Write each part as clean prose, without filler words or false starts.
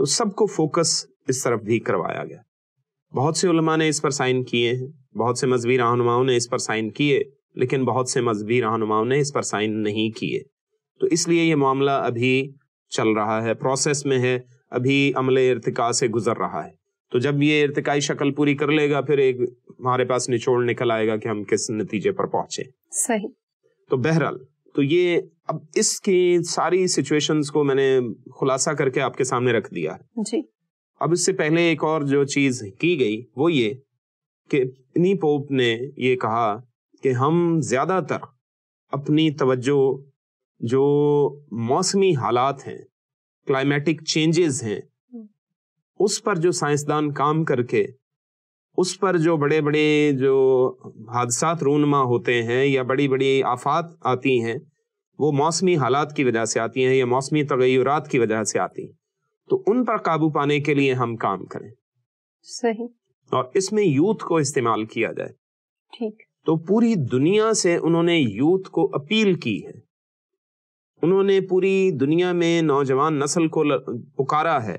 تو سب کو فوکس اس طرف بھی کروایا گیا. بہت سے علماء نے اس پر سائن کیے ہیں, بہت سے مذہبی رہنماؤں نے اس پر سائن کیے, لیکن بہت سے مذہبی رہنماؤں نے اس پر سائن نہیں کیے. تو اس لیے یہ معاملہ ابھی چل رہا ہے, پروسیس میں ہے, ابھی عمل ارتقاء سے گزر رہا ہے. تو جب یہ ارتقائی شکل پوری کر لے گا, پھر ایک ہمارے پاس نچوڑ نکل آئے گا کہ ہم کس نتیجے پر پہنچے. صحیح. تو بہرحال تو یہ اب اس کی ساری سچویشنز کو میں نے خلاصہ کر کے آپ کے سامنے رکھ دیا ہے. جی. اب اس سے پہلے ایک اور جو چیز کی گئی وہ یہ کہ انہی پوپ نے یہ کہا کہ ہم زیادہ تر اپنی توجہ جو موسمی حالات ہیں, کلائمیٹک چینجز ہیں, اس پر جو سائنسدان کام کر کے اس پر جو بڑے بڑے جو حادثات رونما ہوتے ہیں یا بڑی بڑی آفات آتی ہیں, وہ موسمی حالات کی وجہ سے آتی ہیں یا موسمی تغیرات کی وجہ سے آتی ہیں. تو ان پر قابو پانے کے لیے ہم کام کریں. صحیح. اور اس میں یوتھ کو استعمال کیا جائے. ٹھیک. تو پوری دنیا سے انہوں نے یوتھ کو اپیل کی ہے, انہوں نے پوری دنیا میں نوجوان نسل کو پکارا ہے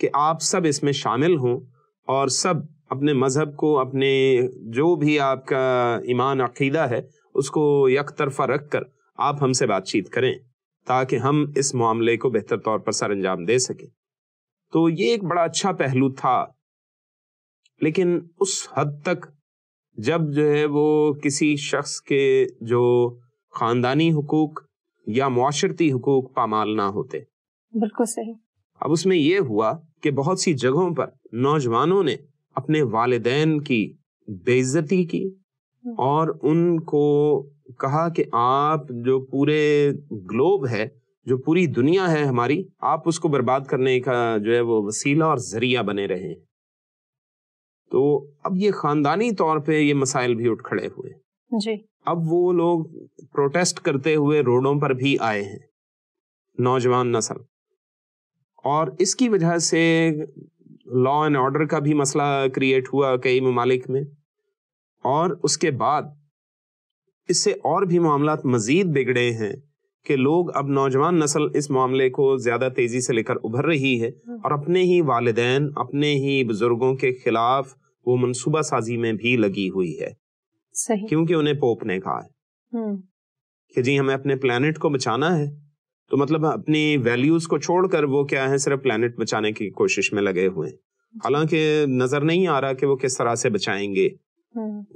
کہ آپ سب اس میں شامل ہوں اور سب اپنے مذہب کو, اپنے جو بھی آپ کا ایمان عقیدہ ہے اس کو یک طرفہ رکھ کر آپ ہم سے بات چیت کریں تاکہ ہم اس معاملے کو بہتر طور پر سر انجام دے سکیں. تو یہ ایک بڑا اچھا پہلو تھا, لیکن اس حد تک جب جو ہے وہ کسی شخص کے جو خاندانی حقوق یا معاشرتی حقوق پامال نہ ہوتے. بالکل صحیح. اب اس میں یہ ہوا کہ بہت سی جگہوں پر نوجوانوں نے اپنے والدین کی بے عزتی کی اور ان کو کہا کہ آپ جو پورے گلوب ہے, جو پوری دنیا ہے ہماری, آپ اس کو برباد کرنے کا جو ہے وہ وسیلہ اور ذریعہ بنے رہے ہیں. تو اب یہ خاندانی طور پہ یہ مسائل بھی اٹھ کھڑے ہوئے. جی. اب وہ لوگ پروٹیسٹ کرتے ہوئے روڈوں پر بھی آئے ہیں, نوجوان نسل, اور اس کی وجہ سے لا اینڈ آرڈر کا بھی مسئلہ کریٹ ہوا کئی ممالک میں, اور اس کے بعد اس سے اور بھی معاملات مزید بگڑے ہیں کہ لوگ اب نوجوان نسل اس معاملے کو زیادہ تیزی سے لے کر ابھر رہی ہے اور اپنے ہی والدین, اپنے ہی بزرگوں کے خلاف وہ منصوبہ سازی میں بھی لگی ہوئی ہے. صحیح. کیونکہ انہیں پوپ نے کہا ہے کہ جی ہمیں اپنے پلانٹ کو بچانا ہے, تو مطلب اپنی ویلیوز کو چھوڑ کر وہ کیا ہے صرف پلانٹ بچانے کی کوشش میں لگے ہوئے ہیں, حالانکہ نظر نہیں آ رہا کہ وہ کس طرح سے بچائیں گے.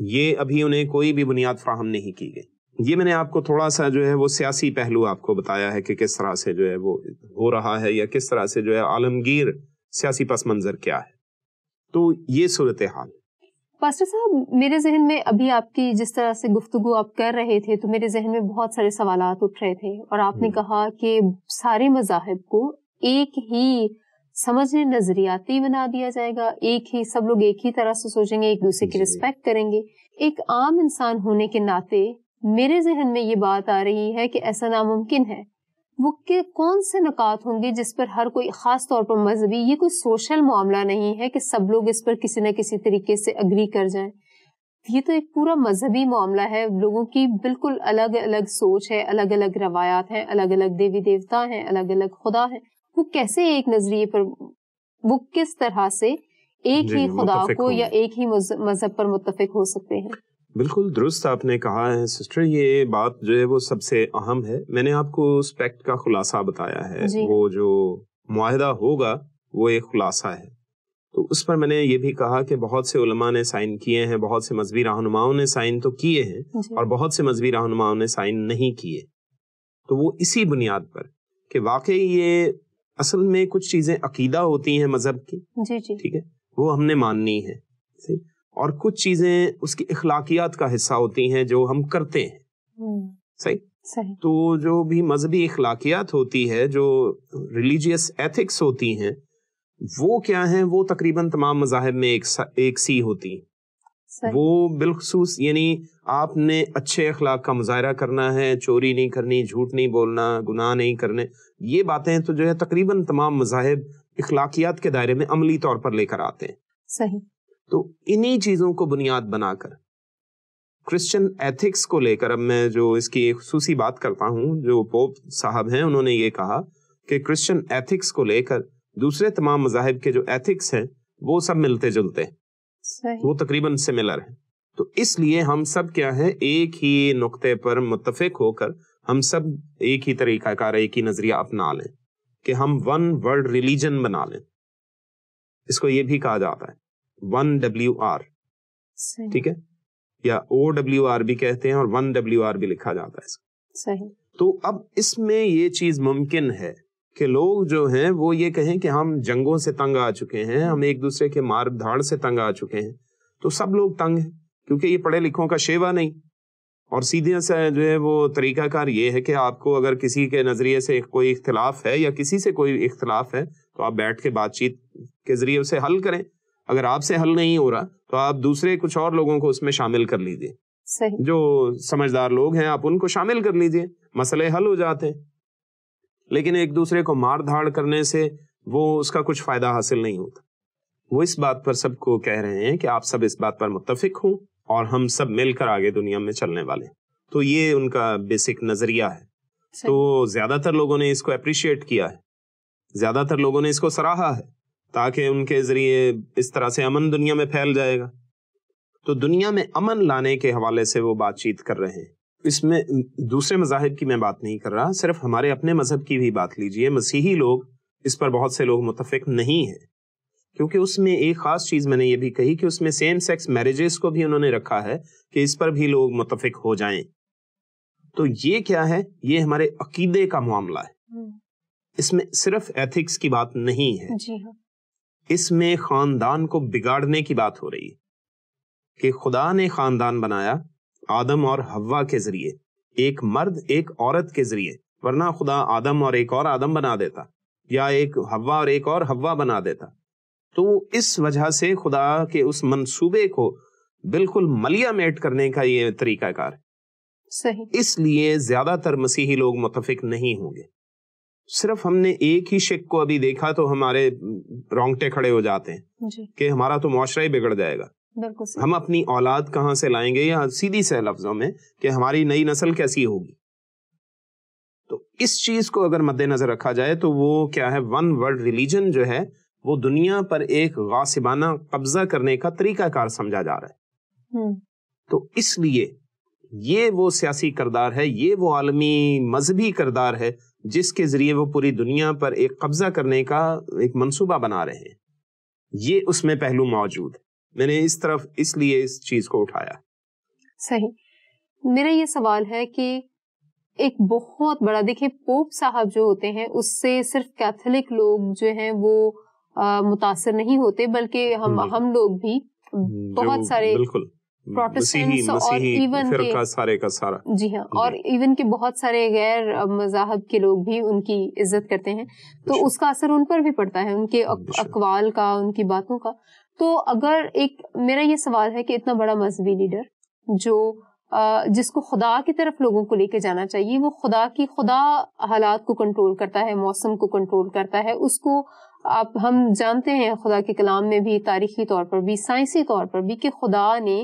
یہ ابھی انہیں کوئی بھی بنیاد فراہم نہیں کی گئی. یہ میں نے آپ کو تھوڑا سا جو ہے وہ سیاسی پہلو آپ کو بتایا ہے کہ کس طرح سے جو ہے وہ ہو رہا ہے یا کس طرح سے جو ہے عالمگیر سیاسی پس منظر کیا ہے. تو یہ صورتحال. پاسٹر صاحب, میرے ذہن میں ابھی آپ کی جس طرح سے گفتگو آپ کر رہے تھے تو میرے ذہن میں بہت سارے سوالات اٹھ رہے تھے, اور آپ نے کہا کہ سارے مذاہب کو ایک ہی سمجھنے نظریاتی بنا دیا جائے گا, ایک ہی سب لوگ ایک ہی طرح سے سوچیں گے, ایک دوسرے کی رسپیکٹ کریں گے. ایک عام انسان ہونے کے ناطے میرے ذہن میں یہ بات آ رہی ہے کہ ایسا ناممکن ہے. وہ کہ کون سے نکات ہوں گے جس پر ہر کوئی, خاص طور پر مذہبی, یہ کوئی سوشل معاملہ نہیں ہے کہ سب لوگ اس پر کسی نہ کسی طریقے سے اگری کر جائیں. یہ تو ایک پورا مذہبی معاملہ ہے, لوگوں کی بالکل الگ الگ سوچ ہے, الگ الگ روایات ہیں, الگ الگ دیوی دیوتا ہیں, الگ الگ خدا ہیں. وہ کیسے ایک نظریے پر, وہ کس طرح سے ایک ہی خدا کو یا ایک ہی مذہب پر متفق ہو سکتے ہیں؟ بالکل درست آپ نے کہا ہے سسٹر, یہ بات جو ہے وہ سب سے اہم ہے. میں نے آپ کو اس پیکٹ کا خلاصہ بتایا ہے, وہ جو معاہدہ ہوگا وہ ایک خلاصہ ہے. تو اس پر میں نے یہ بھی کہا کہ بہت سے علماء نے سائن کیے ہیں, بہت سے مذہبی رہنماؤں نے سائن تو کیے ہیں, اور بہت سے مذہبی رہنماؤں نے سائن نہیں کیے. تو وہ اسی بنیاد پر کہ واقعی یہ اصل میں کچھ چیزیں عقیدہ ہوتی ہیں مذہب کی, ٹھیک ہے, وہ ہم نے ماننی ہے, اور کچھ چیزیں اس کی اخلاقیات کا حصہ ہوتی ہیں جو ہم کرتے ہیں. صحیح. تو جو بھی مذہبی اخلاقیات ہوتی ہے, جو ریلیجیس ایتھکس ہوتی ہیں, وہ کیا ہیں, وہ تقریباً تمام مذاہب میں ایک سی ہوتی ہیں. وہ بالخصوص یعنی آپ نے اچھے اخلاق کا مظاہرہ کرنا ہے, چوری نہیں کرنی, جھوٹ نہیں بولنا, گناہ نہیں کرنے, یہ باتیں تو جو ہے تقریباً تمام مذاہب اخلاقیات کے دائرے میں عملی طور پر لے کر آتے ہیں. صحیح. تو انہی چیزوں کو بنیاد بنا کر کرسچن ایتھکس کو لے کر, اب میں جو اس کی ایک خصوصی بات کرتا ہوں, جو پوپ صاحب ہیں انہوں نے یہ کہا کہ کرسچن ایتھکس کو لے کر دوسرے تمام مذاہب کے جو ایتھکس ہیں وہ سب ملتے جلتے ہیں، وہ تقریباً سملر ہیں. تو اس لیے ہم سب کیا ہے، ایک ہی نقطے پر متفق ہو کر ہم سب ایک ہی طریقہ کار، ایک ہی نظریہ اپنا لیں کہ ہم ون ورلڈ ریلیجن بنا لیں. اس کو یہ بھی کہا جاتا ہے 1WR، ٹھیک ہے، یا OWR بھی کہتے ہیں اور 1WR بھی لکھا جاتا ہے اس کو. صحیح. تو اب اس میں یہ چیز ممکن ہے کہ لوگ جو ہیں وہ یہ کہیں کہ ہم جنگوں سے تنگ آ چکے ہیں، ہم ایک دوسرے کے مار دھاڑ سے تنگ آ چکے ہیں. تو سب لوگ تنگ ہیں کیونکہ یہ پڑھے لکھوں کا شیوا نہیں، اور سیدھے سے جو ہے وہ طریقہ کار یہ ہے کہ آپ کو اگر کسی کے نظریے سے کوئی اختلاف ہے یا کسی سے کوئی اختلاف ہے تو آپ بیٹھ کے بات چیت کے ذریعے اسے حل کریں. اگر آپ سے حل نہیں ہو رہا تو آپ دوسرے کچھ اور لوگوں کو اس میں شامل کر لیجیے. صحیح. جو سمجھدار لوگ ہیں آپ ان کو شامل کر لیجیے، مسئلے حل ہو جاتے ہیں. لیکن ایک دوسرے کو مار دھاڑ کرنے سے وہ اس کا کچھ فائدہ حاصل نہیں ہوتا. وہ اس بات پر سب کو کہہ رہے ہیں کہ آپ سب اس بات پر متفق ہوں اور ہم سب مل کر آگے دنیا میں چلنے والے ہیں. تو یہ ان کا بیسک نظریہ ہے. تو زیادہ تر لوگوں نے اس کو اپریشیٹ کیا ہے، زیادہ تر لوگوں نے اس کو سراہا ہے، تاکہ ان کے ذریعے اس طرح سے امن دنیا میں پھیل جائے گا. تو دنیا میں امن لانے کے حوالے سے وہ بات چیت کر رہے ہیں. اس میں دوسرے مذاہب کی میں بات نہیں کر رہا، صرف ہمارے اپنے مذہب کی بھی بات لیجئے. مسیحی لوگ اس پر بہت سے لوگ متفق نہیں ہیں، کیونکہ اس میں ایک خاص چیز میں نے یہ بھی کہی کہ اس میں سیم سیکس میرجز کو بھی انہوں نے رکھا ہے کہ اس پر بھی لوگ متفق ہو جائیں. تو یہ کیا ہے، یہ ہمارے عقیدے کا معاملہ ہے. اس میں صرف ایتھکس کی بات نہیں ہے. جی ہاں. اس میں خاندان کو بگاڑنے کی بات ہو رہی ہے کہ خدا نے خاندان بنایا آدم اور حوا کے ذریعے، ایک مرد ایک عورت کے ذریعے، ورنہ خدا آدم اور ایک اور آدم بنا دیتا، یا ایک حوا اور ایک اور حوا بنا دیتا. تو اس وجہ سے خدا کے اس منصوبے کو بالکل ملیا میٹ کرنے کا یہ طریقہ کار ہے. صحیح. اس لیے زیادہ تر مسیحی لوگ متفق نہیں ہوں گے. صرف ہم نے ایک ہی شک کو ابھی دیکھا تو ہمارے رونگٹے کھڑے ہو جاتے ہیں جی. کہ ہمارا تو معاشرہ ہی بگڑ جائے گا، ہم اپنی اولاد کہاں سے لائیں گے، یا سیدھی سے لفظوں میں کہ ہماری نئی نسل کیسی ہوگی. تو اس چیز کو اگر مد نظر رکھا جائے تو وہ کیا ہے، ون ورلڈ ریلیجن جو ہے وہ دنیا پر ایک غاصبانہ قبضہ کرنے کا طریقہ کار سمجھا جا رہا ہے. تو اس لیے یہ وہ سیاسی کردار ہے، یہ وہ عالمی مذہبی کردار ہے جس کے ذریعے وہ پوری دنیا پر ایک قبضہ کرنے کا ایک منصوبہ بنا رہے ہیں. یہ اس میں پہلو موجود ہے. میں نے اس طرف اس لیے اس چیز کو اٹھایا. صحیح. میرا یہ سوال ہے کہ ایک بہت بڑا، دیکھیں پوپ صاحب جو ہوتے ہیں اس سے صرف کیتھولک لوگ جو ہیں وہ متاثر نہیں ہوتے، بلکہ ہم لوگ بھی بہت سارے بالکل پروٹسٹنٹس اور ایون فرقہ سارے کا سارا، جی ہاں، اور ایون کے بہت سارے غیر مذاہب کے لوگ بھی ان کی عزت کرتے ہیں. تو اس کا اثر ان پر بھی پڑتا ہے، ان کے اقوال کا، ان کی باتوں کا. تو اگر میرا یہ سوال ہے کہ اتنا بڑا مذہبی لیڈر جس کو خدا کی طرف لوگوں کو لے کے جانا چاہیے، وہ خدا حالات کو کنٹرول کرتا ہے، موسم کو کنٹرول کرتا ہے، اس کو ہم جانتے ہیں خدا کے کلام میں بھی، تاریخی طور پر بھی، سائنسی طور پر بھی، کہ خدا نے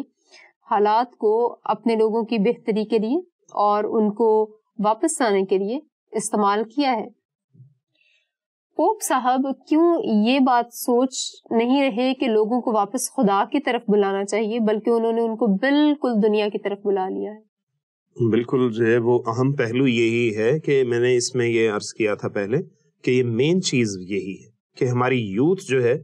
حالات کو اپنے لوگوں کی بہتری کے لیے اور ان کو واپس لانے کے لیے استعمال کیا ہے. پوپ صاحب کیوں یہ بات سوچ نہیں رہے کہ لوگوں کو واپس خدا کی طرف بلانا چاہیے، بلکہ انہوں نے ان کو بالکل دنیا کی طرف بلا لیا ہے؟ بالکل جو ہے وہ اہم پہلو یہی ہے کہ میں نے اس میں یہ عرض کیا تھا پہلے کہ یہ مین چیز یہی ہے کہ ہماری یوتھ جو ہے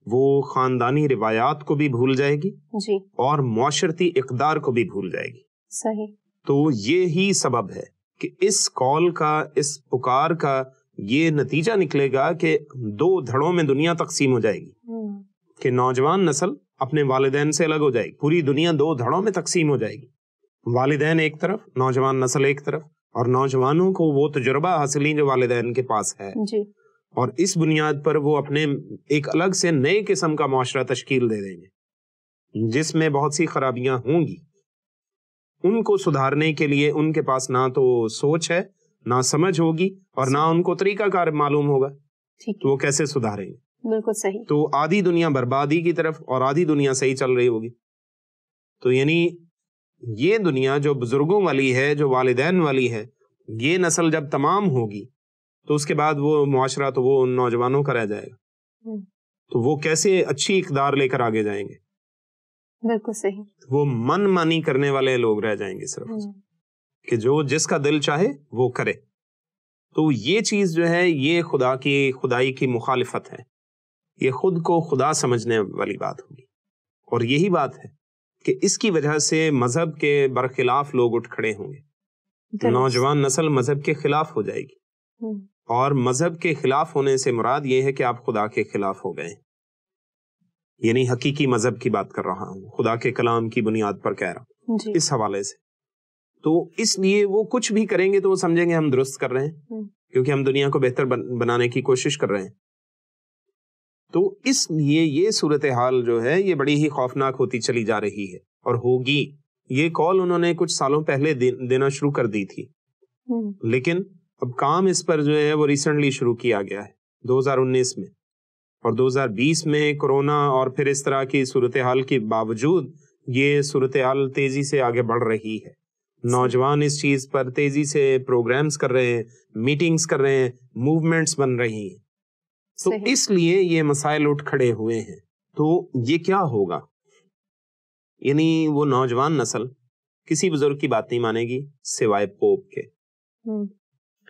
وہ خاندانی روایات کو بھی بھول جائے گی جی، اور معاشرتی اقدار کو بھی بھول جائے گی. صحیح. تو یہی سبب ہے کہ اس کال کا، اس پکار کا یہ نتیجہ نکلے گا کہ دو دھڑوں میں دنیا تقسیم ہو جائے گی. کہ نوجوان نسل اپنے والدین سے الگ ہو جائے گی، پوری دنیا دو دھڑوں میں تقسیم ہو جائے گی. والدین ایک طرف، نوجوان نسل ایک طرف، اور نوجوانوں کو وہ تجربہ حاصل جو والدین کے پاس ہے جی، اور اس بنیاد پر وہ اپنے ایک الگ سے نئے قسم کا معاشرہ تشکیل دے دیں گے جس میں بہت سی خرابیاں ہوں گی. ان کو سدھارنے کے لیے ان کے پاس نہ تو سوچ ہے، نہ سمجھ ہوگی، اور نہ ان کو طریقہ کار معلوم ہوگا. تو وہ کیسے سدھاریں گے؟ بالکل صحیح. تو آدھی دنیا بربادی کی طرف اور آدھی دنیا صحیح چل رہی ہوگی. تو یعنی یہ دنیا جو بزرگوں والی ہے، جو والدین والی ہے، یہ نسل جب تمام ہوگی تو اس کے بعد وہ معاشرہ تو وہ نوجوانوں کا رہ جائے گا. تو وہ کیسے اچھی اقدار لے کر آگے جائیں گے؟ بالکل صحیح. وہ من مانی کرنے والے لوگ رہ جائیں گے صرف کہ جو جس کا دل چاہے وہ کرے. تو یہ چیز جو ہے یہ خدائی کی مخالفت ہے. یہ خود کو خدا سمجھنے والی بات ہوگی. اور یہی بات ہے کہ اس کی وجہ سے مذہب کے برخلاف لوگ اٹھ کھڑے ہوں گے. نوجوان نسل مذہب کے خلاف ہو جائے گی. اور مذہب کے خلاف ہونے سے مراد یہ ہے کہ آپ خدا کے خلاف ہو گئے. یعنی حقیقی مذہب کی بات کر رہا ہوں, خدا کے کلام کی بنیاد پر کہہ رہا ہوں اس حوالے سے. تو اس لیے وہ کچھ بھی کریں گے تو وہ سمجھیں گے ہم درست کر رہے ہیں کیونکہ ہم دنیا کو بہتر بنانے کی کوشش کر رہے ہیں. تو اس لیے یہ صورتحال جو ہے یہ بڑی ہی خوفناک ہوتی چلی جا رہی ہے اور ہوگی. یہ کال انہوں نے کچھ سالوں پہلے دینا شروع کر دی تھی, لیکن اب کام اس پر جو ہے وہ ریسنٹلی شروع کیا گیا ہے 2019 میں. اور 2020 میں کورونا اور پھر اس طرح کی صورتحال کے باوجود یہ صورتحال تیزی سے آگے بڑھ رہی ہے. نوجوان اس چیز پر تیزی سے پروگرامز کر رہے ہیں, میٹنگز کر رہے ہیں, موومنٹس بن رہی ہیں. تو اس لیے یہ مسائل اٹھ کھڑے ہوئے ہیں. تو یہ کیا ہوگا؟ یعنی وہ نوجوان نسل کسی بزرگ کی بات نہیں مانے گی سوائے پوپ کے.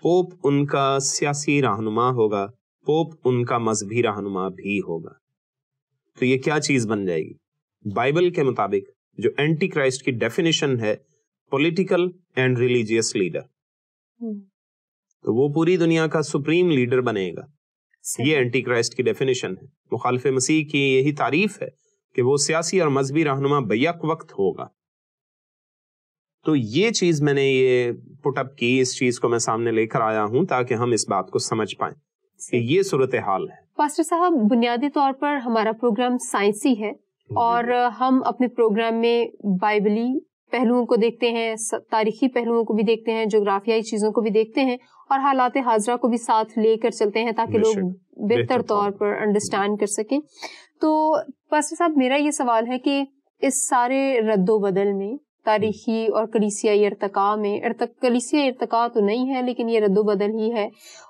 پوپ ان کا سیاسی رہنما ہوگا, پوپ ان کا مذہبی رہنما بھی ہوگا. تو یہ کیا چیز بن جائے گی؟ بائبل کے مطابق جو اینٹی کرائسٹ کی ڈیفینیشن ہے پولیٹیکل اینڈ ریلیجیس لیڈر, تو وہ پوری دنیا کا سپریم لیڈر بنے گا. یہ اینٹی کرائسٹ کی ڈیفینیشن ہے. مخالف مسیح کی یہی تعریف ہے کہ وہ سیاسی اور مذہبی رہنما بیک وقت ہوگا. تو یہ چیز میں نے یہ پٹ اپ کی, اس چیز کو میں سامنے لے کر آیا ہوں تاکہ ہم اس بات کو سمجھ پائیں کہ یہ صورتحال ہے. پاسٹر صاحب, بنیادی طور پر ہمارا پروگرام سائنسی ہے اور ہم اپنے پروگرام میں بائبلی پہلوؤں کو دیکھتے ہیں, تاریخی پہلوؤں کو بھی دیکھتے ہیں, جغرافیائی چیزوں کو بھی دیکھتے ہیں اور حالات حاضرہ کو بھی ساتھ لے کر چلتے ہیں تاکہ لوگ بہتر طور پر انڈرسٹینڈ کر سکیں. تو پاسٹر صاحب, میرا یہ سوال ہے کہ اس سارے رد و بدل میں تاریخی اور کلیسیائی ارتقاء میں, کلیسیائی ارتقاء تو نہیں ہے لیکن یہ رد و بدل ہی ہے,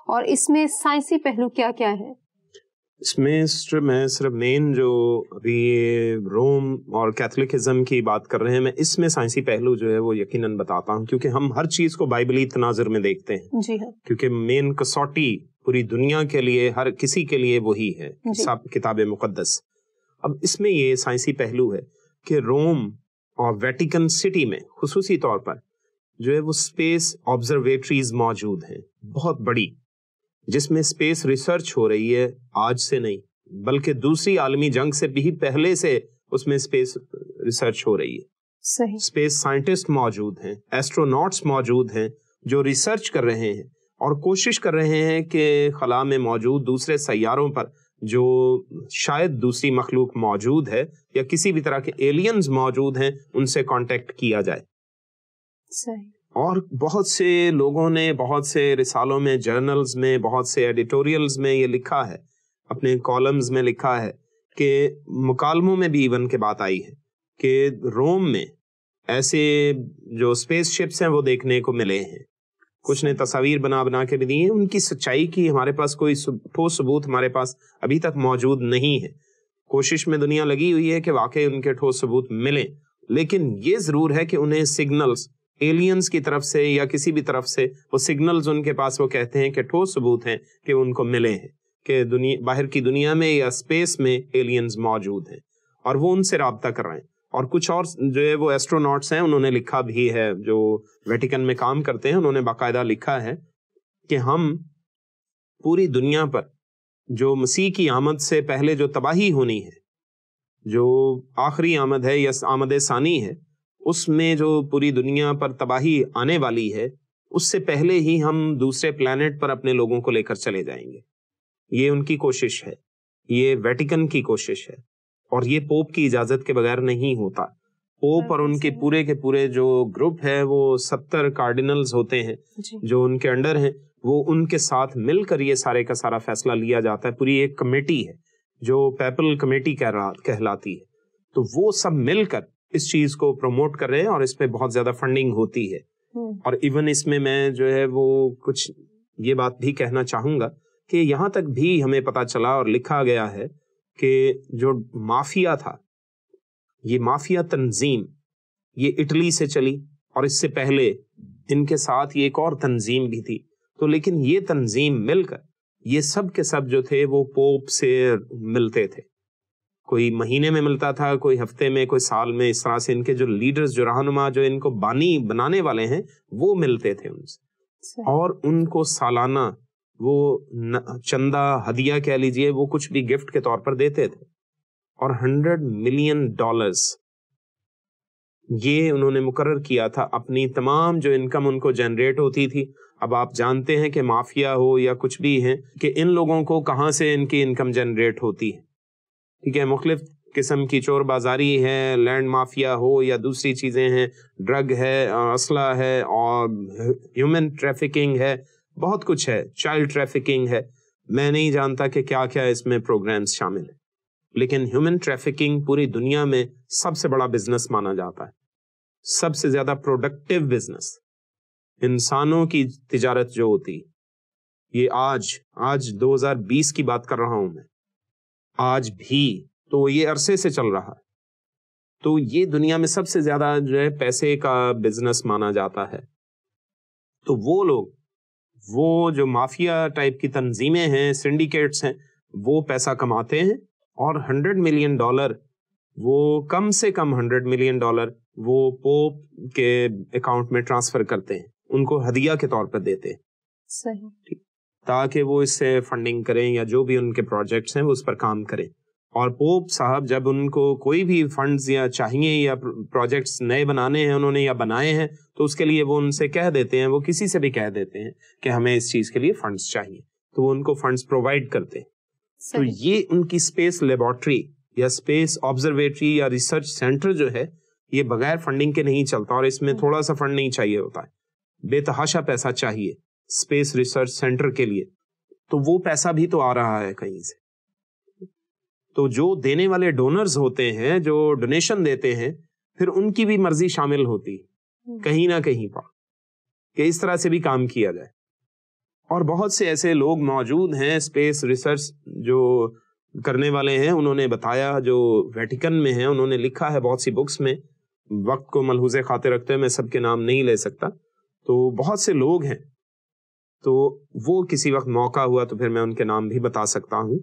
اور اس میں سائنسی پہلو کیا کیا ہے؟ اس میں صرف مین جو ابھی روم اور کیتھولکزم کی بات کر رہے ہیں, میں اس میں سائنسی پہلو جو ہے وہ یقیناً بتاتا ہوں کیونکہ ہم ہر چیز کو بائبلی تناظر میں دیکھتے ہیں. جی ہاں, کیونکہ مین کسوٹی پوری دنیا کے لیے ہر کسی کے لیے وہی ہے, کتاب مقدس. اب اس میں یہ سائنسی پہلو ہے کہ روم اور ویٹیکن سٹی میں خصوصی طور پر جو ہے وہ اسپیس آبزرویٹریز موجود ہیں بہت بڑی, جس میں اسپیس ریسرچ ہو رہی ہے آج سے نہیں بلکہ دوسری عالمی جنگ سے بھی پہلے سے اس میں اسپیس ریسرچ ہو رہی ہے. صحیح. اسپیس سائنٹسٹ موجود ہیں, ایسٹروناٹس موجود ہیں جو ریسرچ کر رہے ہیں اور کوشش کر رہے ہیں کہ خلا میں موجود دوسرے سیاروں پر جو شاید دوسری مخلوق موجود ہے یا کسی بھی طرح کے ایلینز موجود ہیں ان سے کانٹیکٹ کیا جائے. صحیح. اور بہت سے لوگوں نے بہت سے رسالوں میں, جرنلز میں, بہت سے ایڈیٹوریلز میں یہ لکھا ہے, اپنے کالمز میں لکھا ہے کہ مکالموں میں بھی ایون کے بات آئی ہے کہ روم میں ایسے جو اسپیس شپس ہیں وہ دیکھنے کو ملے ہیں. کچھ نے تصاویر بنا کے بھی دی ہیں. ان کی سچائی کی ہمارے پاس کوئی ٹھوس ثبوت ہمارے پاس ابھی تک موجود نہیں ہے. کوشش میں دنیا لگی ہوئی ہے کہ واقعی ان کے ٹھوس ثبوت ملیں, لیکن یہ ضرور ہے کہ انہیں سگنلز ایلینز کی طرف سے یا کسی بھی طرف سے وہ سگنلز ان کے پاس وہ کہتے ہیں کہ ٹھوس ثبوت ہیں کہ ان کو ملے ہیں کہ باہر کی دنیا میں یا اسپیس میں ایلینز موجود ہیں اور وہ ان سے رابطہ کر رہے ہیں. اور کچھ اور جو ہے وہ ایسٹروناٹس ہیں, انہوں نے لکھا بھی ہے جو ویٹیکن میں کام کرتے ہیں, انہوں نے باقاعدہ لکھا ہے کہ ہم پوری دنیا پر جو مسیح کی آمد سے پہلے جو تباہی ہونی ہے, جو آخری آمد ہے یا آمد ثانی ہے, اس میں جو پوری دنیا پر تباہی آنے والی ہے اس سے پہلے ہی ہم دوسرے پلانٹ پر اپنے لوگوں کو لے کر چلے جائیں گے. یہ ان کی کوشش ہے, یہ ویٹیکن کی کوشش ہے, اور یہ پوپ کی اجازت کے بغیر نہیں ہوتا. پوپ اور ان کے پورے جو گروپ ہے وہ 70 کارڈینلز ہوتے ہیں جو ان کے انڈر ہیں, وہ ان کے ساتھ مل کر یہ سارے کا سارا فیصلہ لیا جاتا ہے. پوری ایک کمیٹی ہے جو پیپل کمیٹی کہلاتی ہے, تو وہ سب مل کر اس چیز کو پروموٹ کر رہے ہیں اور اس پہ بہت زیادہ فنڈنگ ہوتی ہے. اور ایون اس میں جو ہے وہ کچھ یہ بات بھی کہنا چاہوں گا کہ یہاں تک بھی ہمیں پتا چلا اور لکھا گیا ہے کہ جو مافیا تھا، یہ مافیا تنظیم یہ اٹلی سے چلی، اور اس سے پہلے ان کے ساتھ یہ ایک اور تنظیم بھی تھی. تو لیکن یہ تنظیم مل کر یہ سب کے سب جو تھے وہ پوپ سے ملتے تھے. کوئی مہینے میں ملتا تھا، کوئی ہفتے میں، کوئی سال میں. اس طرح سے ان کے جو لیڈرز، جو رہنما، جو ان کو بانی بنانے والے ہیں، وہ ملتے تھے ان سے، اور ان کو سالانہ وہ چندہ، ہدیہ کہہ لیجئے، وہ کچھ بھی گفٹ کے طور پر دیتے تھے. اور $100 ملین یہ انہوں نے مقرر کیا تھا اپنی تمام جو انکم ان کو جنریٹ ہوتی تھی. اب آپ جانتے ہیں کہ مافیا ہو یا کچھ بھی ہے کہ ان لوگوں کو کہاں سے ان کی انکم جنریٹ ہوتی ہے. ٹھیک ہے، مختلف قسم کی چور بازاری ہے، لینڈ مافیا ہو یا دوسری چیزیں ہیں، ڈرگ ہے، اسلحہ ہے، اور ہیومن ٹریفکنگ ہے، بہت کچھ ہے، چائلڈ ٹریفکنگ ہے. میں نہیں جانتا کہ کیا کیا اس میں پروگرامز شامل ہیں، لیکن ہیومن ٹریفکنگ پوری دنیا میں سب سے بڑا بزنس مانا جاتا ہے، سب سے زیادہ پروڈکٹیو بزنس. انسانوں کی تجارت جو ہوتی، یہ آج 2020 کی بات کر رہا ہوں میں، آج بھی تو یہ عرصے سے چل رہا ہے. تو یہ دنیا میں سب سے زیادہ جو ہے پیسے کا بزنس مانا جاتا ہے. تو وہ لوگ، وہ جو مافیا ٹائپ کی تنظیمیں ہیں، سنڈیکیٹس ہیں، وہ پیسہ کماتے ہیں، اور $100 ملین، وہ کم سے کم $100 ملین وہ پوپ کے اکاؤنٹ میں ٹرانسفر کرتے ہیں، ان کو ہدیہ کے طور پر دیتے ہیں. صحیح. تاکہ وہ اس سے فنڈنگ کریں یا جو بھی ان کے پروجیکٹس ہیں وہ اس پر کام کریں. اور پوپ صاحب جب ان کو کوئی بھی فنڈز یا چاہیے یا پروجیکٹس نئے بنانے ہیں انہوں نے یا بنائے ہیں، تو اس کے لیے وہ ان سے کہہ دیتے ہیں، وہ کسی سے بھی کہہ دیتے ہیں کہ ہمیں اس چیز کے لیے فنڈز چاہیے، تو وہ ان کو فنڈز پرووائڈ کرتے ہیں. تو یہ ان کی اسپیس لیبارٹری یا اسپیس آبزرویٹری یا ریسرچ سینٹر جو ہے، یہ بغیر فنڈنگ کے نہیں چلتا، اور اس میں تھوڑا سا فنڈ نہیں چاہیے ہوتا ہے، بے تحاشا پیسہ چاہیے اسپیس ریسرچ سینٹر کے لیے. تو وہ پیسہ بھی تو آ رہا ہے کہیں سے. تو جو دینے والے ڈونرز ہوتے ہیں، جو ڈونیشن دیتے ہیں، پھر ان کی بھی مرضی شامل ہوتی کہیں نہ کہیں پر کہ اس طرح سے بھی کام کیا جائے. اور بہت سے ایسے لوگ موجود ہیں اسپیس ریسرچ جو کرنے والے ہیں. انہوں نے بتایا، جو ویٹیکن میں ہیں، انہوں نے لکھا ہے بہت سی بکس میں، وقت کو ملحوظ خاطر رکھتے ہوئے میں سب کے نام نہیں لے سکتا. تو بہت سے لوگ ہیں، تو وہ کسی وقت موقع ہوا تو پھر میں ان کے نام بھی بتا سکتا ہوں.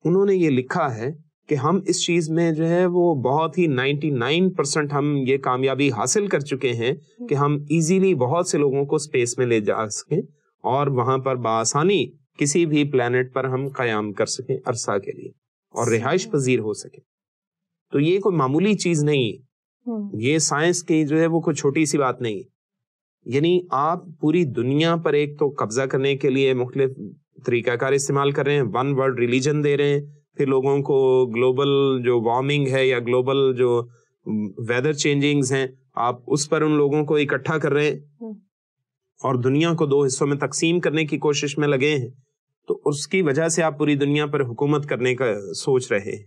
انہوں نے یہ لکھا ہے کہ ہم اس چیز میں جو ہے وہ بہت ہی 99% ہم یہ کامیابی حاصل کر چکے ہیں کہ ہم ایزیلی بہت سے لوگوں کو اسپیس میں لے جا سکیں، اور وہاں پر بآسانی کسی بھی پلانٹ پر ہم قیام کر سکیں عرصہ کے لیے، اور رہائش پذیر ہو سکیں. تو یہ کوئی معمولی چیز نہیں، یہ سائنس کی جو ہے وہ کوئی چھوٹی سی بات نہیں. یعنی آپ پوری دنیا پر ایک تو قبضہ کرنے کے لیے مختلف طریقہ کار استعمال کر رہے ہیں، ون ورلڈ ریلیجن دے رہے ہیں، پھر لوگوں کو گلوبل جو وارمنگ ہے یا گلوبل جو ویدر چینجنگز ہیں، آپ اس پر ان لوگوں کو اکٹھا کر رہے ہیں، اور دنیا کو 2 حصوں میں تقسیم کرنے کی کوشش میں لگے ہیں. تو اس کی وجہ سے آپ پوری دنیا پر حکومت کرنے کا سوچ رہے ہیں،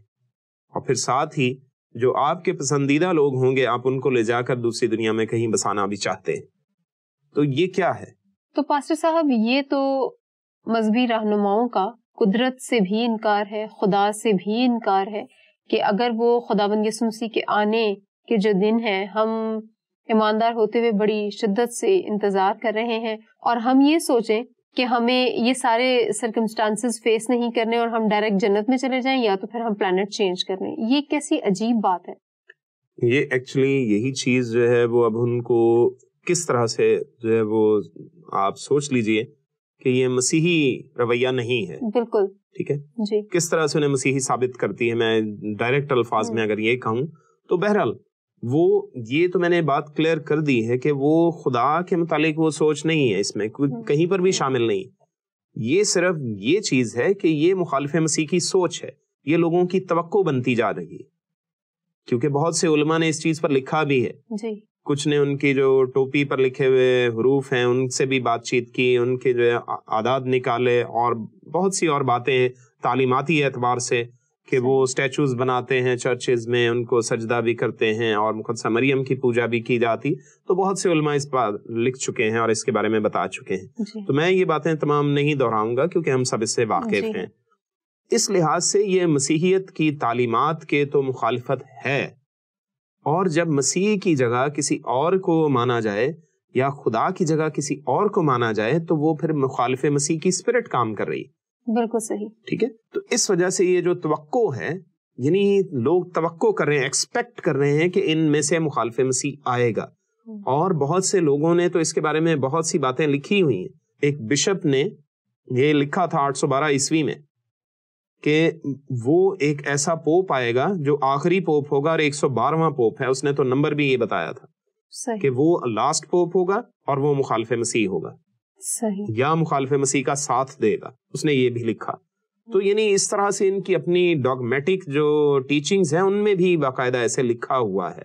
اور پھر ساتھ ہی جو آپ کے پسندیدہ لوگ ہوں گے آپ ان کو لے جا کر دوسری دنیا میں کہیں بسانا بھی چاہتے ہیں. تو یہ کیا ہے؟ تو پاسٹر صاحب، یہ تو مذہبی رہنماؤں کا قدرت سے بھی انکار ہے، خدا سے بھی انکار ہے، کہ اگر وہ خداوند یسوع مسیح کے آنے کے جو دن ہے، ہم ایماندار ہوتے ہوئے بڑی شدت سے انتظار کر رہے ہیں، اور ہم یہ سوچیں کہ ہمیں یہ سارے سرکمسٹانسز فیس نہیں کرنے اور ہم ڈائریکٹ جنت میں چلے جائیں، یا تو پھر ہم پلانٹ چینج کر لیں. یہ کیسی عجیب بات ہے. یہ ایکچولی یہی چیز جو ہے وہ اب ان کو کس طرح سے جو ہے وہ آپ سوچ لیجئے کہ یہ مسیحی رویہ نہیں ہے. بالکل ٹھیک ہے جی. کس طرح سے انہیں مسیحی ثابت کرتی ہے. میں ڈائریکٹ الفاظ میں اگر یہ کہوں تو بہرحال وہ یہ تو میں نے بات کلیئر کر دی ہے کہ وہ خدا کے متعلق وہ سوچ نہیں ہے، اس میں کہیں پر بھی شامل نہیں. یہ صرف یہ چیز ہے کہ یہ مخالف مسیح کی سوچ ہے، یہ لوگوں کی توقع بنتی جا رہی ہے، کیونکہ بہت سے علماء نے اس چیز پر لکھا بھی ہے جی. کچھ نے ان کی جو ٹوپی پر لکھے ہوئے حروف ہیں ان سے بھی بات چیت کی، ان کے جو اعداد نکالے، اور بہت سی اور باتیں تعلیماتی اعتبار سے کہ وہ اسٹیچوز بناتے ہیں چرچز میں, ان کو سجدہ بھی کرتے ہیں, اور مقدسہ مریم کی پوجا بھی کی جاتی. تو بہت سے علماء اس بات لکھ چکے ہیں اور اس کے بارے میں بتا چکے ہیں. تو میں یہ باتیں تمام نہیں دہراؤں گا کیونکہ ہم سب اس سے واقف ہیں. اس لحاظ سے یہ مسیحیت کی تعلیمات کے تو مخالفت ہے, اور جب مسیح کی جگہ کسی اور کو مانا جائے یا خدا کی جگہ کسی اور کو مانا جائے تو وہ پھر مخالف مسیح کی اسپرٹ کام کر رہی. بالکل صحیح, ٹھیک ہے. تو اس وجہ سے یہ جو توقع ہے, یعنی لوگ توقع کر رہے ہیں, ایکسپیکٹ کر رہے ہیں کہ ان میں سے مخالف مسیح آئے گا, اور بہت سے لوگوں نے تو اس کے بارے میں بہت سی باتیں لکھی ہوئی ہیں. ایک بشپ نے یہ لکھا تھا 812 عیسوی میں کہ وہ ایک ایسا پوپ آئے گا جو آخری پوپ ہوگا, اور 112واں پوپ ہے. اس نے تو نمبر بھی یہ بتایا تھا کہ وہ لاسٹ پوپ ہوگا اور وہ مخالف مسیح ہوگا, یا مخالف مسیح کا ساتھ دے گا. اس نے یہ بھی لکھا. تو یعنی اس طرح سے ان کی اپنی ڈاگمیٹک جو ٹیچنگز ہیں ان میں بھی باقاعدہ ایسے لکھا ہوا ہے.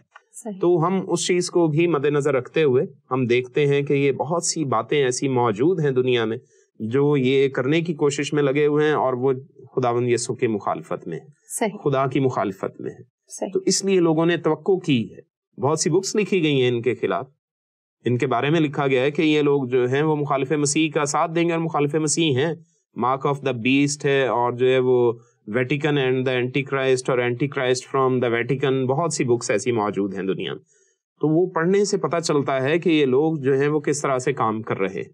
تو ہم اس چیز کو بھی مد نظر رکھتے ہوئے ہم دیکھتے ہیں کہ یہ بہت سی باتیں ایسی موجود ہیں دنیا میں جو یہ کرنے کی کوشش میں لگے ہوئے ہیں, اور وہ خداوند یسوع کی مخالفت میں ہے, خدا کی مخالفت میں ہے. تو اس لیے لوگوں نے توقع کی ہے. بہت سی بکس لکھی گئی ہیں ان کے خلاف. ان کے بارے میں لکھا گیا ہے کہ یہ لوگ جو ہیں وہ مخالف مسیح کا ساتھ دیں گے, اور مخالف مسیح ہیں. مارک آف دا بیسٹ ہے, اور جو ہے وہ Vatican and the antichrist, اور antichrist from the Vatican. بہت سی بکس ایسی موجود ہیں دنیا میں. تو وہ پڑھنے سے پتہ چلتا ہے کہ یہ لوگ جو ہیں وہ کس طرح سے کام کر رہے ہیں.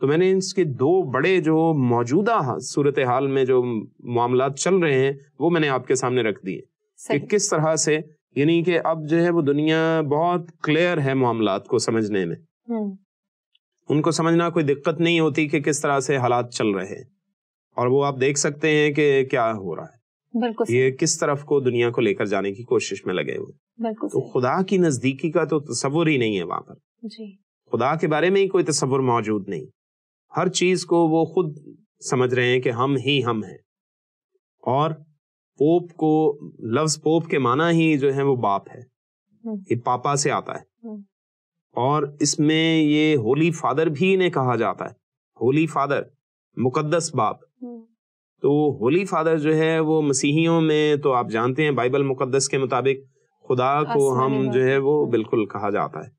تو میں نے اس کے دو بڑے جو موجودہ صورتحال میں جو معاملات چل رہے ہیں وہ میں نے آپ کے سامنے رکھ دیے کہ کس طرح سے, یعنی کہ اب جو ہے وہ دنیا بہت کلیئر ہے معاملات کو سمجھنے میں. ان کو سمجھنا کوئی دقت نہیں ہوتی کہ کس طرح سے حالات چل رہے ہیں, اور وہ آپ دیکھ سکتے ہیں کہ کیا ہو رہا ہے. بالکل یہ کس طرف کو دنیا کو لے کر جانے کی کوشش میں لگے ہوئے. تو خدا کی نزدیکی کا تو تصور ہی نہیں ہے وہاں پر. خدا کے بارے میں ہی کوئی تصور موجود نہیں. ہر چیز کو وہ خود سمجھ رہے ہیں کہ ہم ہی ہم ہیں. اور پوپ کو, لفظ پوپ کے معنی ہی جو ہے وہ باپ ہے, یہ پاپا سے آتا ہے, اور اس میں یہ ہولی فادر بھی انہیں کہا جاتا ہے. ہولی فادر, مقدس باپ. تو ہولی فادر جو ہے وہ مسیحیوں میں تو آپ جانتے ہیں بائبل مقدس کے مطابق خدا کو ہم جو ہے وہ بالکل کہا جاتا ہے,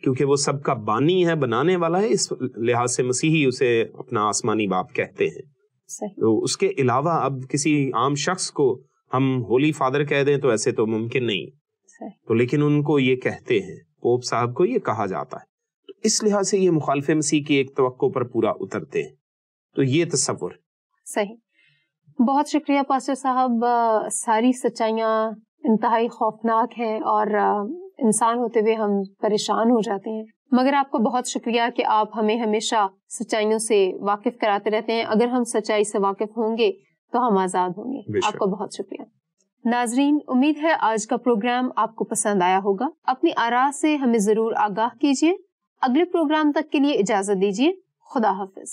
کیونکہ وہ سب کا بانی ہے, بنانے والا ہے. اس لحاظ سے مسیحی اسے اپنا آسمانی باپ کہتے ہیں. تو اس کے علاوہ اب کسی عام شخص کو ہم ہولی فادر کہہ دیں تو ایسے تو ممکن نہیں. تو لیکن ان کو یہ کہتے ہیں, پوپ صاحب کو یہ کہا جاتا ہے. تو اس لحاظ سے یہ مخالف مسیح کی ایک توقع پر پورا اترتے ہیں. تو یہ تصور. صحیح. بہت شکریہ پاسٹر صاحب. ساری سچائیاں انتہائی خوفناک ہیں, اور انسان ہوتے ہوئے ہم پریشان ہو جاتے ہیں, مگر آپ کا بہت شکریہ کہ آپ ہمیں ہمیشہ سچائیوں سے واقف کراتے رہتے ہیں. اگر ہم سچائی سے واقف ہوں گے تو ہم آزاد ہوں گے. آپ کا بہت شکریہ. ناظرین, امید ہے آج کا پروگرام آپ کو پسند آیا ہوگا. اپنی آراء سے ہمیں ضرور آگاہ کیجیے. اگلے پروگرام تک کے لیے اجازت دیجیے. خدا حافظ.